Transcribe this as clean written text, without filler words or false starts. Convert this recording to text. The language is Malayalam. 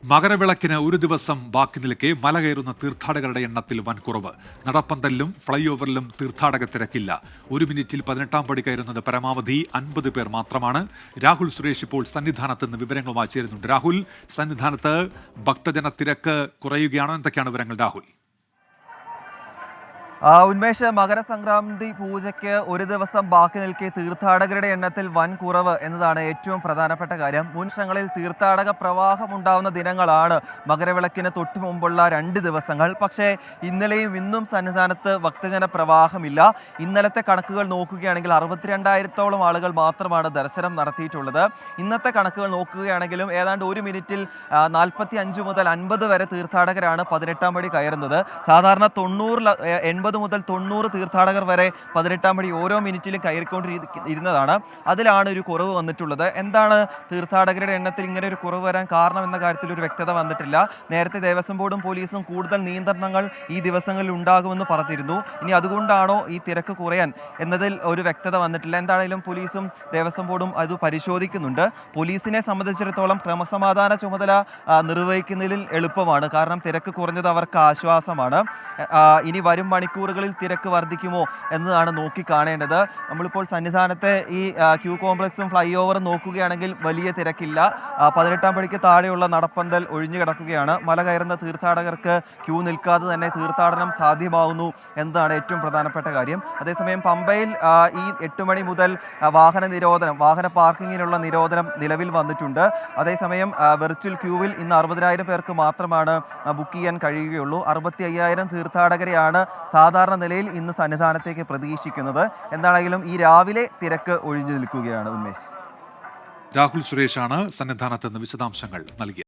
മകരവിളക്കിന് ഒരു ദിവസം ബാക്കി നിൽക്കെ മല കയറുന്ന തീർത്ഥാടകരുടെ എണ്ണത്തിൽ വൻ കുറവ്. നടപ്പന്തലിലും ഫ്ളൈ ഓവറിലും തീർത്ഥാടക തിരക്കില്ല. ഒരു മിനിറ്റിൽ 18-ാം പടി കയറുന്നത് പരമാവധി 50 പേർ മാത്രമാണ്. രാഹുൽ സുരേഷ് ഇപ്പോൾ സന്നിധാനത്ത് നിന്ന് വിവരങ്ങളുമായി ചേരുന്നുണ്ട്. രാഹുൽ, സന്നിധാനത്ത് ഭക്തജന തിരക്ക് കുറയുകയാണോ? എന്തൊക്കെയാണ് വിവരങ്ങൾ രാഹുൽ? ഉന്മേഷ്, മകരസംക്രാന്തി പൂജയ്ക്ക് ഒരു ദിവസം ബാക്കി നിൽക്കെ തീർത്ഥാടകരുടെ എണ്ണത്തിൽ വൻ കുറവ് എന്നതാണ് ഏറ്റവും പ്രധാനപ്പെട്ട കാര്യം. മുൻ വർഷങ്ങളിൽ തീർത്ഥാടക പ്രവാഹം ഉണ്ടാവുന്ന ദിനങ്ങളാണ് മകരവിളക്കിന് തൊട്ടു മുമ്പുള്ള 2 ദിവസങ്ങൾ. പക്ഷേ ഇന്നലെയും ഇന്നും സന്നിധാനത്ത് ഭക്തജന പ്രവാഹമില്ല. ഇന്നലത്തെ കണക്കുകൾ നോക്കുകയാണെങ്കിൽ 62,000-ഓളം ആളുകൾ മാത്രമാണ് ദർശനം നടത്തിയിട്ടുള്ളത്. ഇന്നത്തെ കണക്കുകൾ നോക്കുകയാണെങ്കിലും ഏതാണ്ട് ഒരു മിനിറ്റിൽ 45 മുതൽ 50 വരെ തീർത്ഥാടകരാണ് 18-ാം പടി കയറുന്നത്. സാധാരണ 80 മുതൽ 90 തീർത്ഥാടകർ വരെ 18-ാം പടി ഓരോ മിനിറ്റിലും കയറിക്കൊണ്ടിരുന്നതാണ്. അതിലാണ് ഒരു കുറവ് വന്നിട്ടുള്ളത്. എന്താണ് തീർത്ഥാടകരുടെ എണ്ണത്തിൽ ഇങ്ങനെ ഒരു കുറവ് വരാൻ കാരണം എന്ന കാര്യത്തിൽ ഒരു വ്യക്തത വന്നിട്ടില്ല. നേരത്തെ ദേവസ്വം ബോർഡും പോലീസും കൂടുതൽ നിയന്ത്രണങ്ങൾ ഈ ദിവസങ്ങളിൽ ഉണ്ടാകുമെന്ന് പറഞ്ഞിരുന്നു. ഇനി അതുകൊണ്ടാണോ ഈ തിരക്ക് കുറയാൻ എന്നതിൽ ഒരു വ്യക്തത വന്നിട്ടില്ല. എന്താണെങ്കിലും പോലീസും ദേവസ്വം ബോർഡും അത് പരിശോധിക്കുന്നുണ്ട്. പോലീസിനെ സംബന്ധിച്ചിടത്തോളം ക്രമസമാധാന ചുമതല നിർവഹിക്കുന്നതിൽ എളുപ്പമാണ്. കാരണം തിരക്ക് കുറഞ്ഞത് അവർക്ക് ആശ്വാസമാണ്. ഇനി വരും മണിക്കൂറുകളിൽ തിരക്ക് വർദ്ധിക്കുമോ എന്നതാണ് നോക്കി കാണേണ്ടത്. നമ്മളിപ്പോൾ സന്നിധാനത്തെ ഈ ക്യൂ കോംപ്ലക്സും ഫ്ലൈ ഓവറും നോക്കുകയാണെങ്കിൽ വലിയ തിരക്കില്ല. 18-ാം പടിക്ക് താഴെയുള്ള നടപ്പന്തൽ ഒഴിഞ്ഞു കിടക്കുകയാണ്. മല കയറുന്ന തീർത്ഥാടകർക്ക് ക്യൂ നിൽക്കാതെ തന്നെ തീർത്ഥാടനം സാധ്യമാവുന്നു എന്നതാണ് ഏറ്റവും പ്രധാനപ്പെട്ട കാര്യം. അതേസമയം പമ്പയിൽ ഈ 8 മണി മുതൽ വാഹന പാർക്കിങ്ങിനുള്ള നിരോധനം നിലവിൽ വന്നിട്ടുണ്ട്. അതേസമയം വെർച്വൽ ക്യൂവിൽ ഇന്ന് 60,000 പേർക്ക് മാത്രമാണ് ബുക്ക് ചെയ്യാൻ കഴിയുകയുള്ളൂ. 65,000 തീർത്ഥാടകരെയാണ് സാധാരണ നിലയിൽ ഇന്ന് സന്നിധാനത്തേക്ക് പ്രതീക്ഷിക്കുന്നത്. എന്താണെങ്കിലും ഈ രാവിലെ തിരക്ക് ഒഴിഞ്ഞു നിൽക്കുകയാണ്. ഉന്മേഷ്, രാഹുൽ സുരേഷാണ് സന്നിധാനത്ത് നിന്ന് വിശദാംശങ്ങൾ നൽകിയത്.